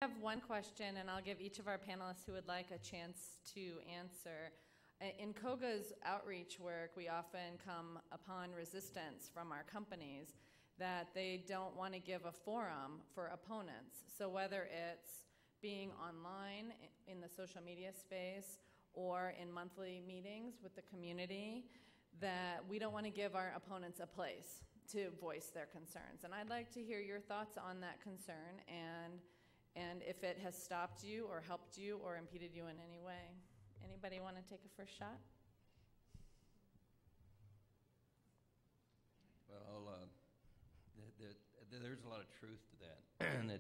I have one question, and I'll give each of our panelists who would like a chance to answer. In COGA's outreach work, we often come upon resistance from our companies that they don't want to give a forum for opponents. So whether it's being online in the social media space or in monthly meetings with the community, that we don't want to give our opponents a place to voice their concerns. And I'd like to hear your thoughts on that concern and if it has stopped you or helped you or impeded you in any way. Anybody want to take a first shot? Well, there's a lot of truth to that, and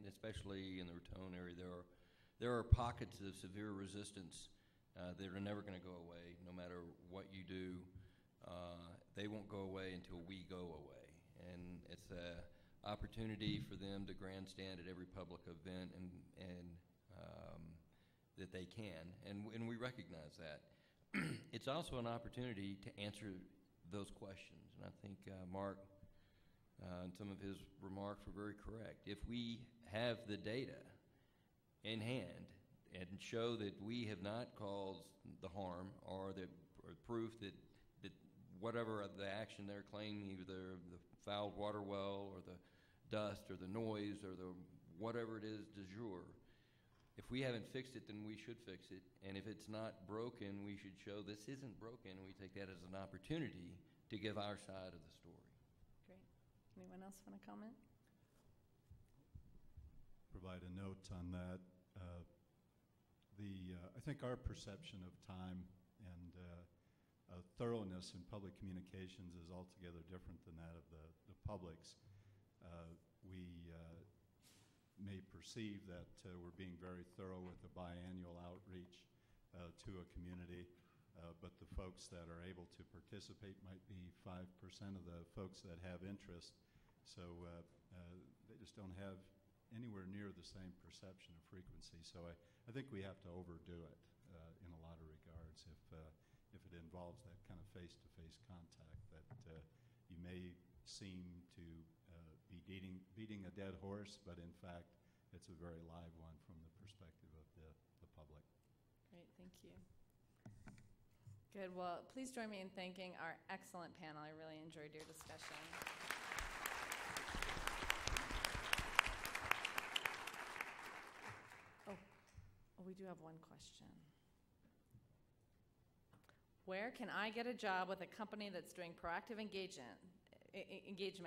especially in the Raton area, there are pockets of severe resistance that are never going to go away, no matter what you do. They won't go away until we go away, and it's an opportunity for them to grandstand at every public event and that they can, and we recognize that. It's also an opportunity to answer those questions, and I think Mark and some of his remarks were very correct. If we have the data in hand and show that we have not caused the harm or proof that whatever the action they're claiming, either the fouled water well or the dust or the noise or the whatever it is du jour, if we haven't fixed it, then we should fix it. And if it's not broken, we should show this isn't broken, and we take that as an opportunity to give our side of the story. Great. Anyone else want to comment? Provide a note on that. I think our perception of time and thoroughness in public communications is altogether different than that of the public's. We may perceive that we're being very thorough with the biannual outreach to a community, but the folks that are able to participate might be 5% of the folks that have interest. So they just don't have anywhere near the same perception of frequency. So I think we have to overdo it in a lot of regards if it involves that kind of face-to-face contact, that you may seem to be beating a dead horse, but in fact it's a very live one from the perspective of the public. Great, thank you. Good, well, please join me in thanking our excellent panel. I really enjoyed your discussion. Oh, we do have one question. Where can I get a job with a company that's doing proactive engagement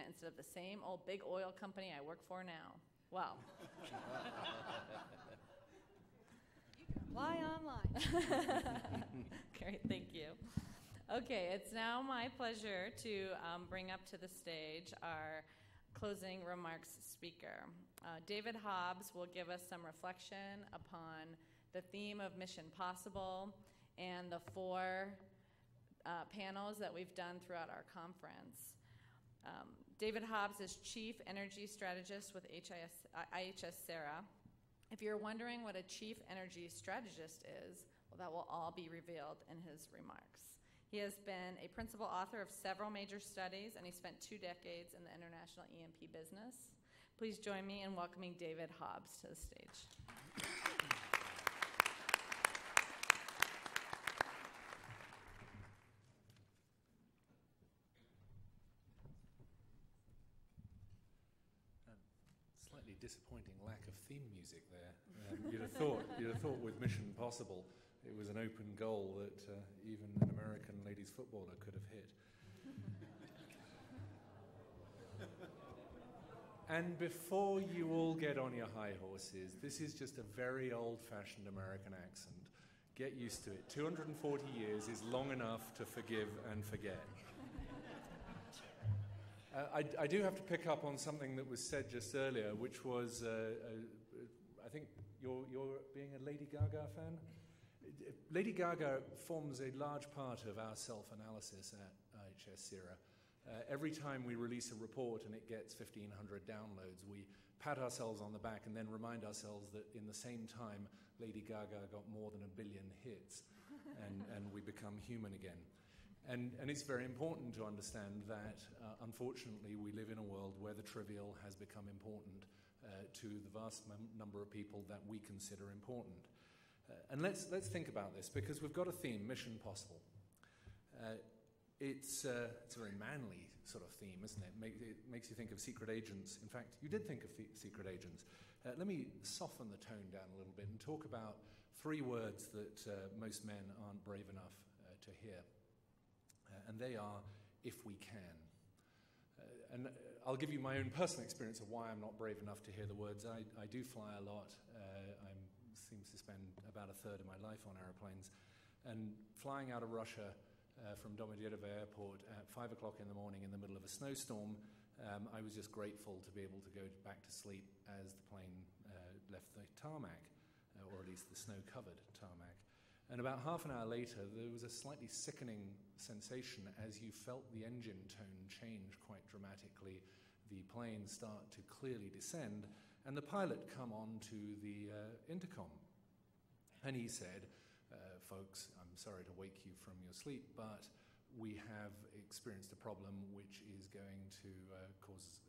instead of the same old big oil company I work for now? Well, you can apply online. Great, thank you. Okay, it's now my pleasure to bring up to the stage our closing remarks speaker. David Hobbs will give us some reflection upon the theme of Mission Possible and the 4 panels that we've done throughout our conference. David Hobbs is Chief Energy Strategist with IHS Sarah. If you're wondering what a Chief Energy Strategist is, well, that will all be revealed in his remarks. He has been a principal author of several major studies, and he spent 2 decades in the international E&P business. Please join me in welcoming David Hobbs to the stage. Slightly disappointing lack of theme music there. You'd have thought with Mission Possible it was an open goal that even an American ladies footballer could have hit. And before you all get on your high horses, this is just a very old-fashioned American accent. Get used to it. 240 years is long enough to forgive and forget. I do have to pick up on something that was said just earlier, which was, I think you're being a Lady Gaga fan? Lady Gaga forms a large part of our self-analysis at IHS Sarah. Every time we release a report and it gets 1,500 downloads, we pat ourselves on the back and then remind ourselves that in the same time, Lady Gaga got more than 1 billion hits, and we become human again. And it's very important to understand that, unfortunately, we live in a world where the trivial has become important, to the vast number of people that we consider important. And let's think about this, because we've got a theme, Mission Possible. It's a very manly sort of theme, isn't it? It makes you think of secret agents. In fact, you did think of secret agents. Let me soften the tone down a little bit and talk about 3 words that most men aren't brave enough to hear. And they are, if we can. And I'll give you my own personal experience of why I'm not brave enough to hear the words. I do fly a lot. I seem to spend about a third of my life on aeroplanes. And flying out of Russia from Domodedovo Airport at 5 o'clock in the morning in the middle of a snowstorm, I was just grateful to be able to go back to sleep as the plane left the tarmac, or at least the snow-covered tarmac. And about half an hour later, there was a slightly sickening sensation as you felt the engine tone change quite dramatically, the plane start to clearly descend, and the pilot come on to the intercom. And he said, folks, I'm sorry to wake you from your sleep, but we have experienced a problem which is going to cause,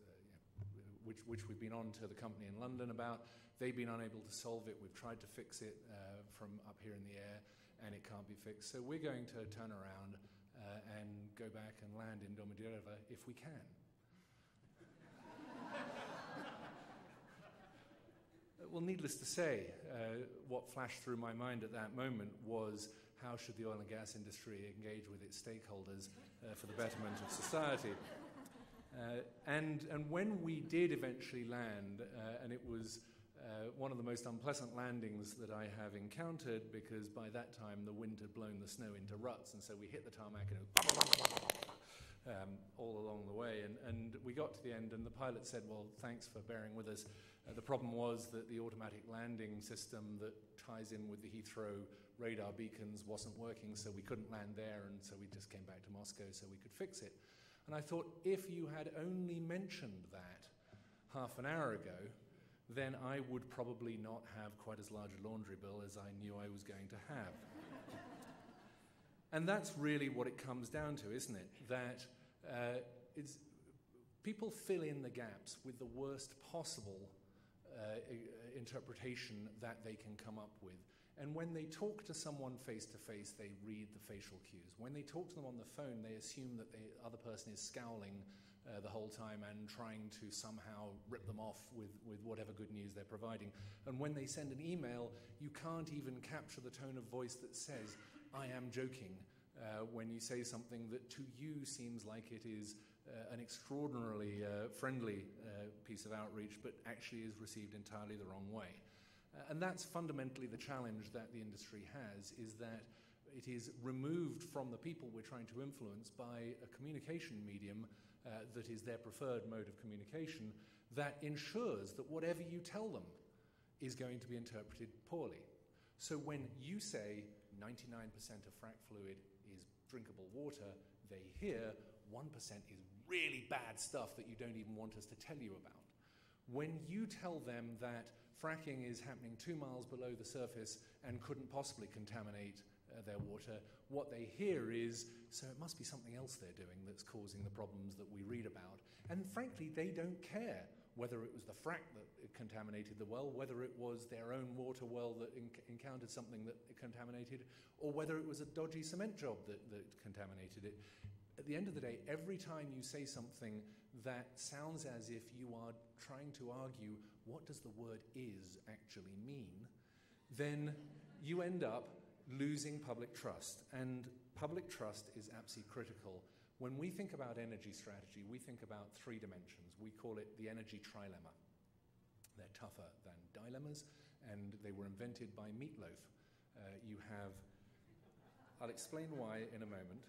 which we've been on to the company in London about. They've been unable to solve it. We've tried to fix it from up here in the air, and it can't be fixed. So we're going to turn around and go back and land in Domodedovo if we can. Well, needless to say, what flashed through my mind at that moment was how should the oil and gas industry engage with its stakeholders for the betterment of society. And when we did eventually land, and it was one of the most unpleasant landings that I have encountered, because by that time the wind had blown the snow into ruts, and so we hit the tarmac and it was all along the way. And we got to the end, and the pilot said, well, thanks for bearing with us. The problem was that the automatic landing system that ties in with the Heathrow radar beacons wasn't working, so we couldn't land there, and so we just came back to Moscow so we could fix it. And I thought, if you had only mentioned that half an hour ago, then I would probably not have quite as large a laundry bill as I knew I was going to have. And that's really what it comes down to, isn't it? That people fill in the gaps with the worst possible interpretation that they can come up with. And when they talk to someone face-to-face, they read the facial cues. When they talk to them on the phone, they assume that the other person is scowling the whole time and trying to somehow rip them off with whatever good news they're providing. And when they send an email, you can't even capture the tone of voice that says, I am joking, when you say something that to you seems like it is an extraordinarily friendly piece of outreach, but actually is received entirely the wrong way. And that's fundamentally the challenge that the industry has, is that it is removed from the people we're trying to influence by a communication medium that is their preferred mode of communication, that ensures that whatever you tell them is going to be interpreted poorly. So when you say 99% of frac fluid is drinkable water, they hear 1% is really bad stuff that you don't even want us to tell you about. When you tell them that fracking is happening 2 miles below the surface and couldn't possibly contaminate their water, what they hear is, so it must be something else they're doing that's causing the problems that we read about. And frankly, they don't care whether it was the frack that contaminated the well, whether it was their own water well that encountered something that contaminated, or whether it was a dodgy cement job that contaminated it. At the end of the day, every time you say something that sounds as if you are trying to argue what does the word is actually mean, then you end up losing public trust. And public trust is absolutely critical. When we think about energy strategy, we think about 3 dimensions. We call it the energy trilemma. They're tougher than dilemmas, and they were invented by Meatloaf. I'll explain why in a moment.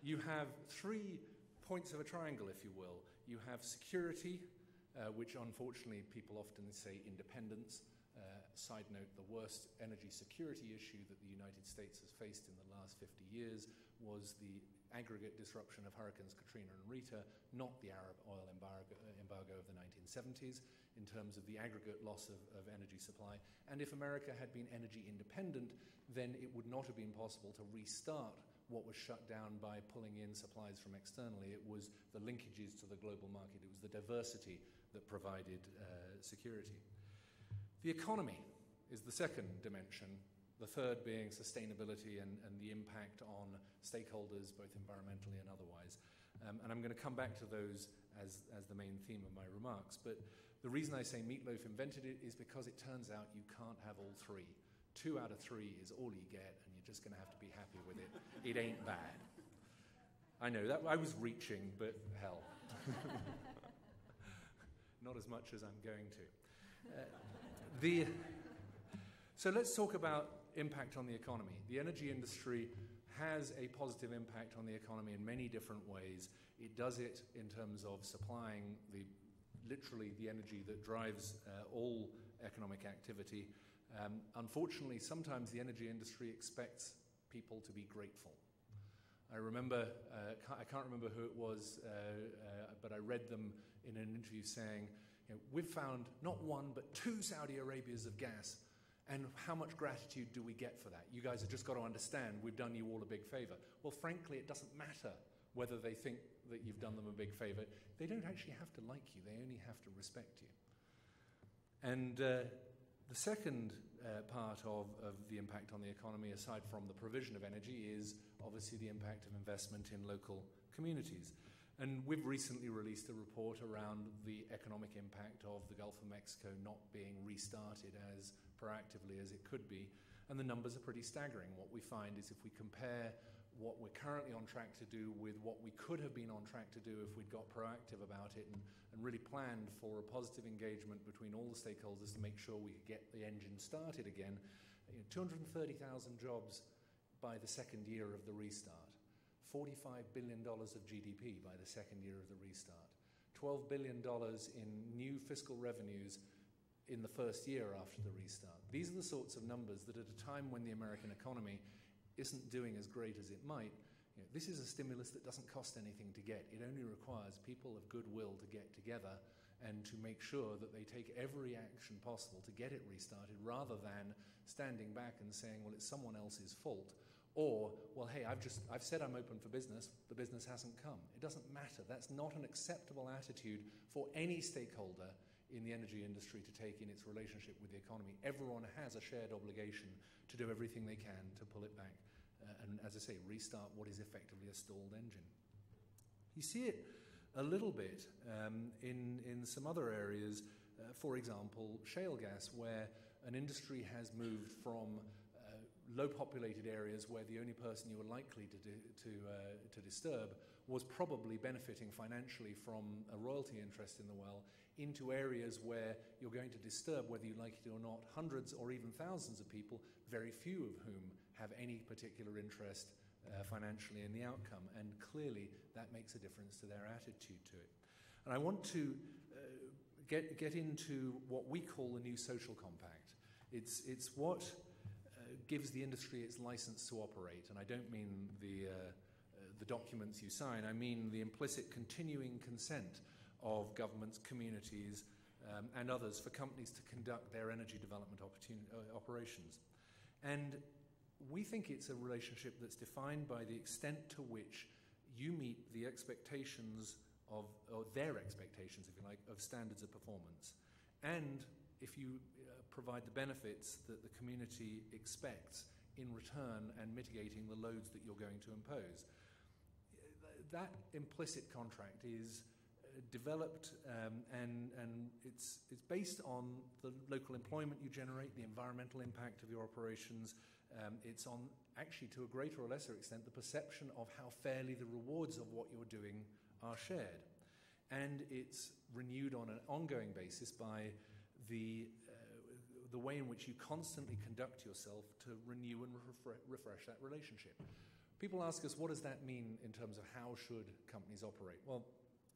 You have 3 points of a triangle, if you will. You have security, which unfortunately people often say independence. Side note, the worst energy security issue that the United States has faced in the last 50 years was the aggregate disruption of Hurricanes Katrina and Rita, not the Arab oil embargo of the 1970s, in terms of the aggregate loss of energy supply. And if America had been energy independent, then it would not have been possible to restart what was shut down by pulling in supplies from externally. It was the linkages to the global market. It was the diversity that provided security. The economy is the second dimension, the third being sustainability and the impact on stakeholders, both environmentally and otherwise. And I'm going to come back to those as the main theme of my remarks. But the reason I say Meatloaf invented it is because it turns out you can't have all three. 2 out of 3 is all you get, and you're just going to have to be happy with it. It ain't bad. I know, that I was reaching, but hell. Not as much as I'm going to. So let's talk about impact on the economy. The energy industry has a positive impact on the economy in many different ways. It does it in terms of supplying literally the energy that drives all economic activity. Unfortunately, sometimes the energy industry expects people to be grateful. I remember, I can't remember who it was, but I read them in an interview saying, we've found not 1 but 2 Saudi Arabias of gas, and how much gratitude do we get for that? You guys have just got to understand we've done you all a big favor. Well, frankly, it doesn't matter whether they think that you've done them a big favor. They don't actually have to like you. They only have to respect you. And the second part of the impact on the economy, aside from the provision of energy, is obviously the impact of investment in local communities. And we've recently released a report around the economic impact of the Gulf of Mexico not being restarted as proactively as it could be. And the numbers are pretty staggering. What we find is if we compare what we're currently on track to do with what we could have been on track to do if we'd got proactive about it and really planned for a positive engagement between all the stakeholders to make sure we could get the engine started again, 230,000 jobs by the second year of the restart, $45 billion of GDP by the second year of the restart, $12 billion in new fiscal revenues in the first year after the restart. These are the sorts of numbers that at a time when the American economy isn't doing as great as it might, this is a stimulus that doesn't cost anything to get. It only requires people of goodwill to get together and to make sure that they take every action possible to get it restarted, rather than standing back and saying, well, it's someone else's fault. Or, well, hey, I've said I'm open for business, the business hasn't come. It doesn't matter. That's not an acceptable attitude for any stakeholder in the energy industry to take in its relationship with the economy. Everyone has a shared obligation to do everything they can to pull it back and, as I say, restart what is effectively a stalled engine. You see it a little bit in some other areas, for example, shale gas, where an industry has moved from low-populated areas where the only person you were likely to disturb was probably benefiting financially from a royalty interest in the well, into areas where you're going to disturb, whether you like it or not, hundreds or even thousands of people, very few of whom have any particular interest financially in the outcome. And clearly that makes a difference to their attitude to it. And I want to get into what we call the new social compact. It's what gives the industry its license to operate. And I don't mean the documents you sign. I mean the implicit continuing consent of governments, communities, and others for companies to conduct their energy development operations. And we think it's a relationship that's defined by the extent to which you meet the expectations of, or their expectations, if you like, of standards of performance. And if you provide the benefits that the community expects in return and mitigating the loads that you're going to impose. That implicit contract is developed and it's based on the local employment you generate, the environmental impact of your operations. It's on, actually to a greater or lesser extent, the perception of how fairly the rewards of what you're doing are shared. And it's renewed on an ongoing basis by the way in which you constantly conduct yourself to renew and refresh that relationship. People ask us, what does that mean in terms of how should companies operate? Well,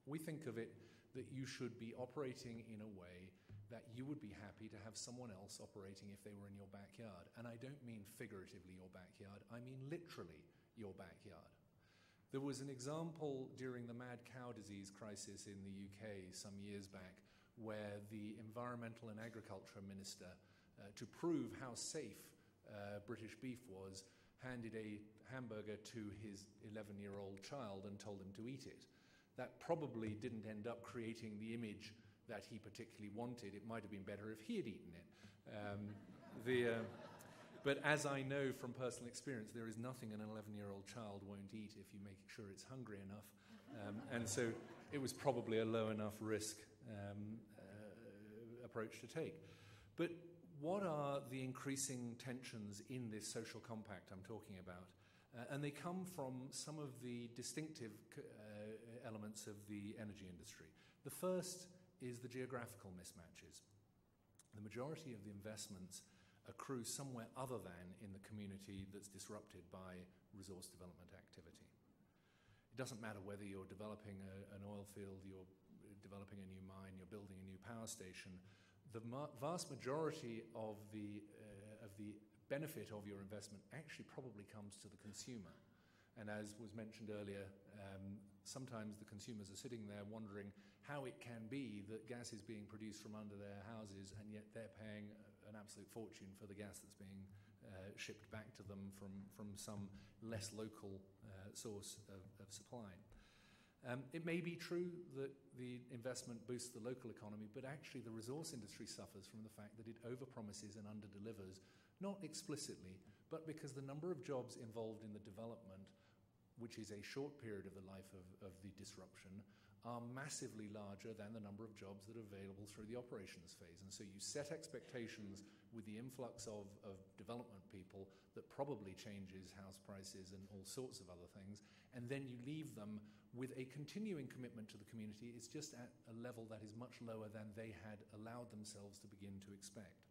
we think of it that you should be operating in a way that you would be happy to have someone else operating if they were in your backyard. And I don't mean figuratively your backyard, I mean literally your backyard. There was an example during the mad cow disease crisis in the UK some years back where the Environmental and Agriculture Minister, to prove how safe British beef was, handed a hamburger to his 11-year-old child and told him to eat it. That probably didn't end up creating the image that he particularly wanted. It might have been better if he had eaten it. But as I know from personal experience, there is nothing an 11-year-old child won't eat if you make sure it's hungry enough. And so it was probably a low enough risk approach to take. But what are the increasing tensions in this social compact I'm talking about? And they come from some of the distinctive elements of the energy industry. The first is the geographical mismatches. The majority of the investments accrue somewhere other than in the community that's disrupted by resource development activity. It doesn't matter whether you're developing an oil field, you're developing a new mine, you're building a new power station. The vast majority of the benefit of your investment actually probably comes to the consumer. And as was mentioned earlier, sometimes the consumers are sitting there wondering how it can be that gas is being produced from under their houses and yet they're paying an absolute fortune for the gas that's being shipped back to them from some less local source of supply. It may be true that the investment boosts the local economy, but actually the resource industry suffers from the fact that it overpromises and underdelivers, not explicitly, but because the number of jobs involved in the development, which is a short period of the life of the disruption, are massively larger than the number of jobs that are available through the operations phase. And so you set expectations with the influx of development people that probably changes house prices and all sorts of other things, and then you leave them with a continuing commitment to the community. It's just at a level that is much lower than they had allowed themselves to begin to expect.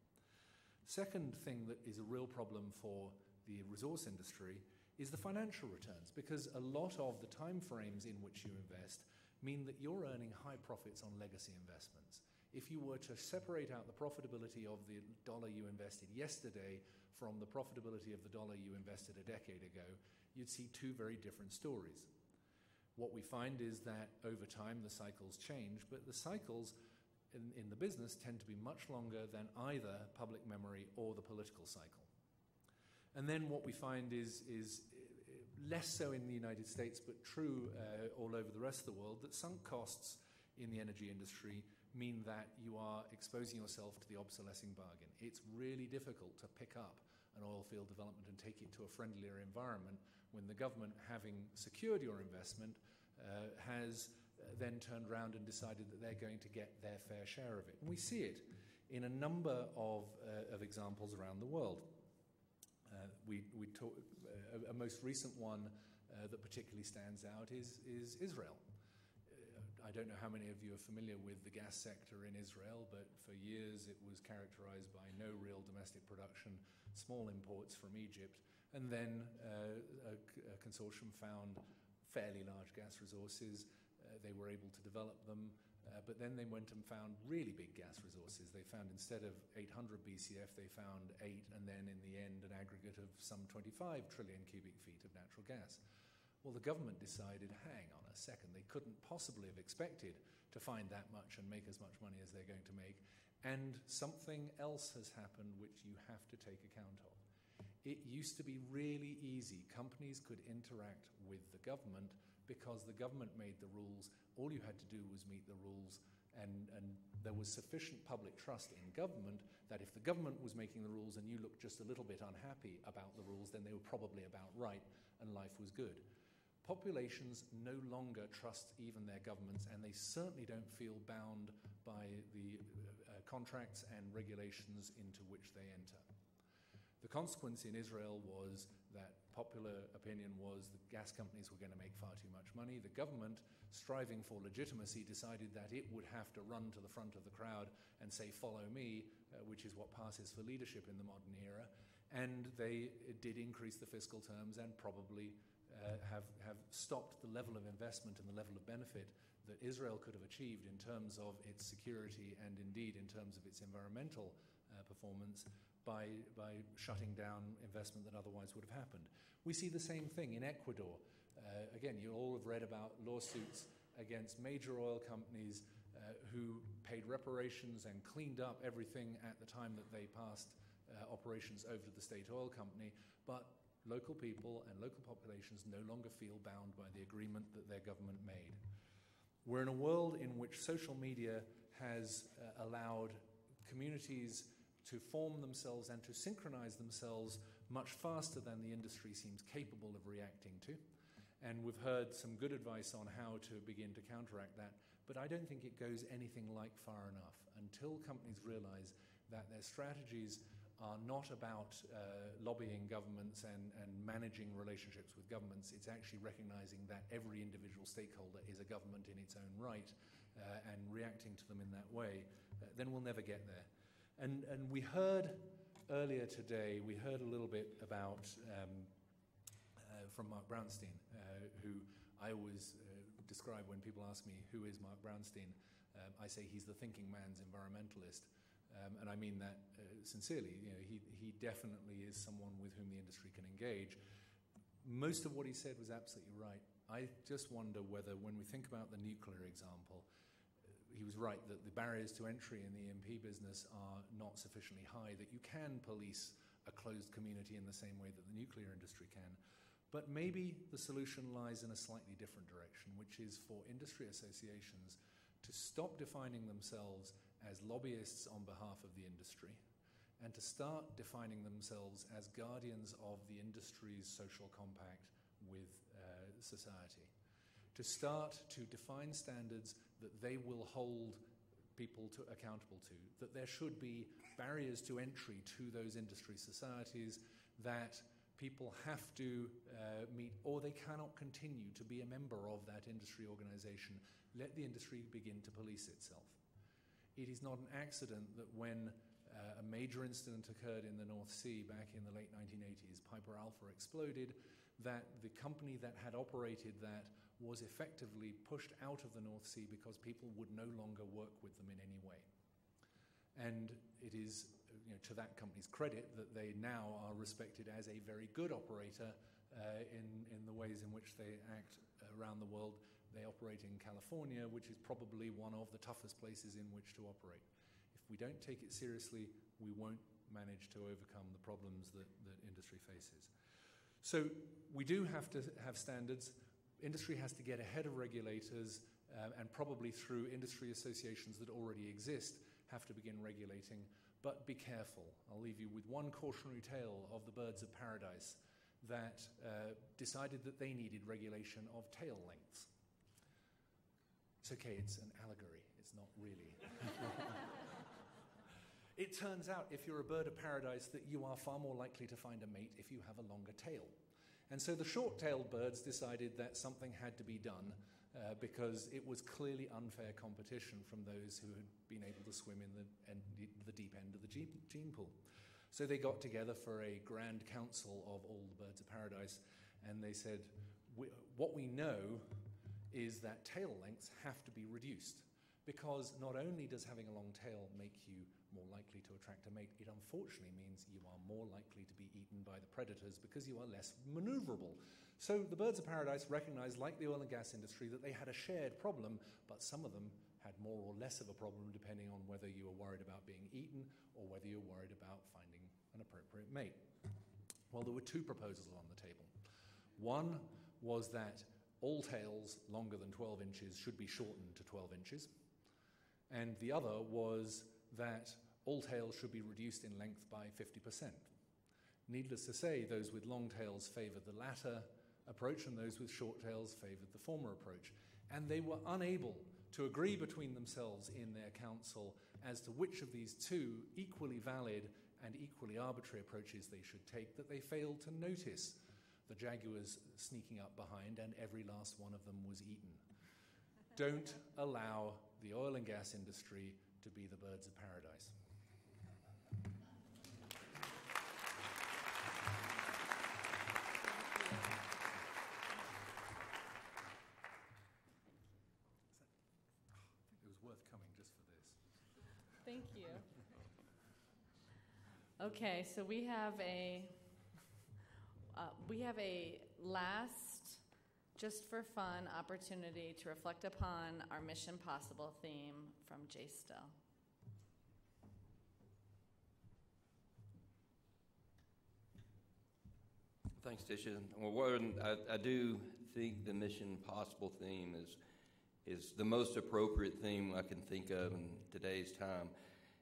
Second thing that is a real problem for the resource industry is the financial returns, because a lot of the time frames in which you invest mean that you're earning high profits on legacy investments. If you were to separate out the profitability of the dollar you invested yesterday from the profitability of the dollar you invested a decade ago, you'd see two very different stories. What we find is that over time the cycles change, but the cycles in the business tend to be much longer than either public memory or the political cycle. And then what we find is less so in the United States, but true all over the rest of the world, that sunk costs in the energy industry mean that you are exposing yourself to the obsolescing bargain. It's really difficult to pick up an oil field development and take it to a friendlier environment when the government, having secured your investment, has then turned around and decided that they're going to get their fair share of it. And we see it in a number of examples around the world. A most recent one that particularly stands out is Israel. I don't know how many of you are familiar with the gas sector in Israel, but for years it was characterized by no real domestic production, small imports from Egypt, and then a consortium found fairly large gas resources. They were able to develop them, but then they went and found really big gas resources. They found, instead of 800 BCF, they found 8, and then in the end an aggregate of some 25 trillion cubic feet of natural gas. Well, the government decided, hang on a second, they couldn't possibly have expected to find that much and make as much money as they're going to make, and something else has happened which you have to take account of. It used to be really easy. Companies could interact with the government because the government made the rules. All you had to do was meet the rules, and there was sufficient public trust in government that if the government was making the rules and you looked just a little bit unhappy about the rules, then they were probably about right and life was good. Populations no longer trust even their governments, and they certainly don't feel bound by the contracts and regulations into which they enter. The consequence in Israel was that popular opinion was that gas companies were going to make far too much money. The government, striving for legitimacy, decided that it would have to run to the front of the crowd and say, follow me, which is what passes for leadership in the modern era. And they did increase the fiscal terms and probably have stopped the level of investment and the level of benefit that Israel could have achieved in terms of its security and indeed in terms of its environmental performance by shutting down investment that otherwise would have happened. We see the same thing in Ecuador. Again, you all have read about lawsuits against major oil companies who paid reparations and cleaned up everything at the time that they passed operations over to the state oil company, but local people and local populations no longer feel bound by the agreement that their government made. We're in a world in which social media has allowed communities to form themselves and to synchronize themselves much faster than the industry seems capable of reacting to. And we've heard some good advice on how to begin to counteract that, but I don't think it goes anything like far enough until companies realize that their strategies are not about lobbying governments and managing relationships with governments. It's actually recognizing that every individual stakeholder is a government in its own right and reacting to them in that way, then we'll never get there. And we heard earlier today, we heard a little bit about, from Mark Brownstein, who I always describe when people ask me, who is Mark Brownstein? I say he's the thinking man's environmentalist. And I mean that sincerely. You know, he definitely is someone with whom the industry can engage. Most of what he said was absolutely right. I just wonder whether, when we think about the nuclear example, he was right that the barriers to entry in the E&P business are not sufficiently high, that you can police a closed community in the same way that the nuclear industry can. But maybe the solution lies in a slightly different direction, which is for industry associations to stop defining themselves as lobbyists on behalf of the industry and to start defining themselves as guardians of the industry's social compact with society. To start to define standards that they will hold people accountable to, that there should be barriers to entry to those industry societies, that people have to meet, or they cannot continue to be a member of that industry organization. Let the industry begin to police itself. It is not an accident that when a major incident occurred in the North Sea back in the late 1980s, Piper Alpha exploded, that the company that had operated that was effectively pushed out of the North Sea because people would no longer work with them in any way. And it is, to that company's credit that they now are respected as a very good operator in the ways in which they act around the world. They operate in California, which is probably one of the toughest places in which to operate. If we don't take it seriously, we won't manage to overcome the problems that industry faces. So we do have to have standards. Industry has to get ahead of regulators and probably through industry associations that already exist have to begin regulating. But be careful. I'll leave you with one cautionary tale of the birds of paradise that decided that they needed regulation of tail lengths. It's okay, it's an allegory. It's not really. It turns out, if you're a bird of paradise, that you are far more likely to find a mate if you have a longer tail. And so the short-tailed birds decided that something had to be done because it was clearly unfair competition from those who had been able to swim in the deep end of the gene pool. So they got together for a grand council of all the birds of paradise, and they said, what we know is that tail lengths have to be reduced, because not only does having a long tail make you more likely to attract a mate, it unfortunately means you are more likely to be eaten by the predators because you are less maneuverable. So the birds of paradise recognized, like the oil and gas industry, that they had a shared problem, but some of them had more or less of a problem depending on whether you were worried about being eaten or whether you're worried about finding an appropriate mate. Well, there were two proposals on the table. One was that all tails longer than 12 inches should be shortened to 12 inches. And the other was that all tails should be reduced in length by 50%. Needless to say, those with long tails favored the latter approach and those with short tails favored the former approach. And they were unable to agree between themselves in their council as to which of these two equally valid and equally arbitrary approaches they should take, that they failed to notice the jaguars sneaking up behind, and every last one of them was eaten. Don't allow the oil and gas industry to be the birds of paradise. It was worth coming just for this. Thank you. Okay, so we have a last, just for fun, opportunity to reflect upon our Mission Possible theme from Jay Still. Thanks, Tisha. Well, Warren, I do think the Mission Possible theme is the most appropriate theme I can think of in today's time.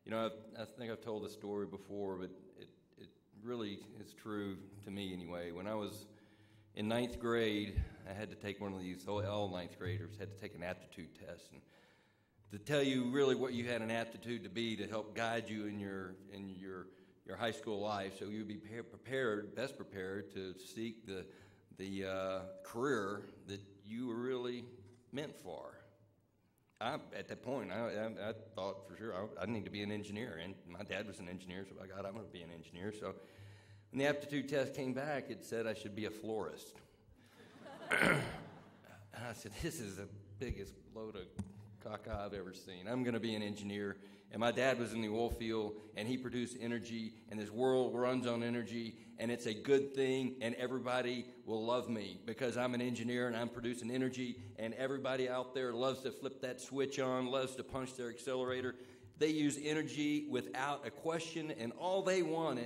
You know, I think I've told the story before, but it really is true to me anyway. When I was in ninth grade, I had to take one of these, all ninth graders had to take an aptitude test. And to tell you really what you had an aptitude to be to help guide you in your high school life, so you'd be best prepared to seek the career that you were really meant for. At that point, I thought for sure I need to be an engineer, and my dad was an engineer, so I got I'm going to be an engineer. So when the aptitude test came back, it said I should be a florist. And I said, this is the biggest load of caca I've ever seen. I'm going to be an engineer. And my dad was in the oil field, and he produced energy, and this world runs on energy, and it's a good thing, and everybody will love me because I'm an engineer and I'm producing energy, and everybody out there loves to flip that switch on, loves to punch their accelerator. They use energy without a question, and all they want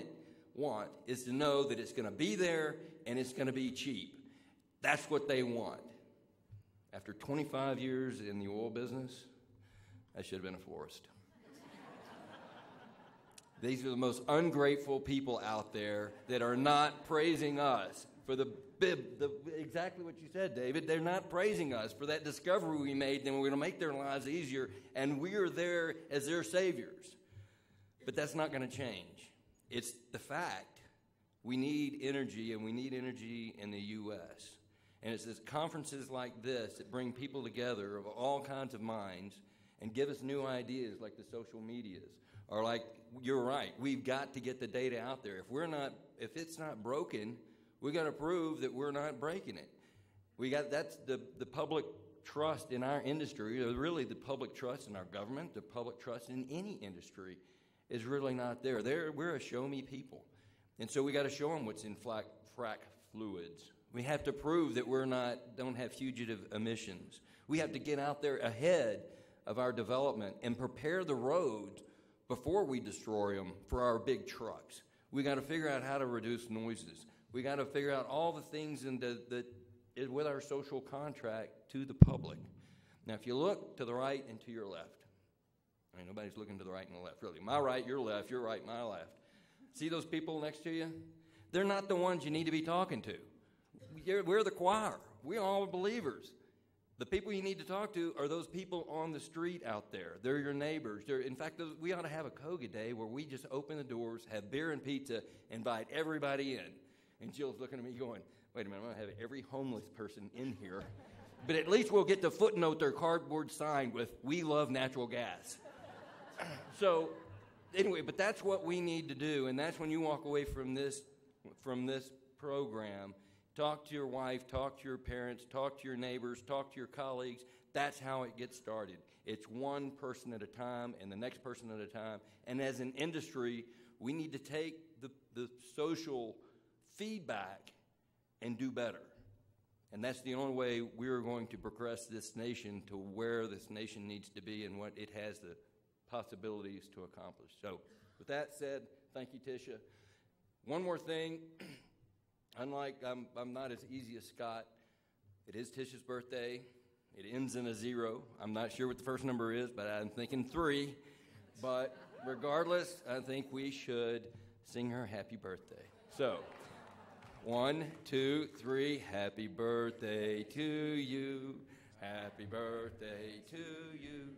is to know that it's going to be there and it's going to be cheap. That's what they want. After 25 years in the oil business, I should have been a florist. These are the most ungrateful people out there that are not praising us for exactly what you said, David. They're not praising us for that discovery we made, then we're going to make their lives easier, and we are there as their saviors. But that's not going to change. It's the fact we need energy, and we need energy in the U.S., and it's this conferences like this that bring people together of all kinds of minds and give us new ideas like the social medias. Or like, you're right, we've got to get the data out there. If it's not broken, we got to prove that we're not breaking it. That's the public trust in our industry, or really the public trust in our government, the public trust in any industry is really not there. We're a show-me people. And so we got to show them what's in frac fluids. We have to prove that don't have fugitive emissions. We have to get out there ahead of our development and prepare the roads before we destroy them for our big trucks. We got to figure out how to reduce noises. We got to figure out all the things that is with our social contract to the public. Now, if you look to the right and to your left, I mean, nobody's looking to the right and the left, really. My right, your left, your right, my left. See those people next to you? They're not the ones you need to be talking to. We're the choir. We're all believers. The people you need to talk to are those people on the street out there. They're your neighbors. In fact, we ought to have a COGA day where we just open the doors, have beer and pizza, invite everybody in. And Jill's looking at me going, wait a minute, I'm going to have every homeless person in here. But at least we'll get to footnote their cardboard sign with, we love natural gas. So anyway, but that's what we need to do. And that's when you walk away from this program. Talk to your wife, talk to your parents, talk to your neighbors, talk to your colleagues. That's how it gets started. It's one person at a time and the next person at a time. And as an industry, we need to take the social feedback and do better. And that's the only way we're going to progress this nation to where this nation needs to be and what it has the possibilities to accomplish. So with that said, thank you, Tisha. One more thing. Unlike, I'm not as easy as Scott. It is Tisha's birthday. It ends in a 0. I'm not sure what the first number is, but I'm thinking 3. But regardless, I think we should sing her happy birthday. So, 1, 2, 3, happy birthday to you. Happy birthday to you.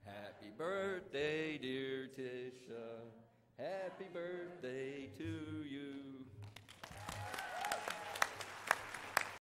Happy birthday, dear Tisha. Happy birthday to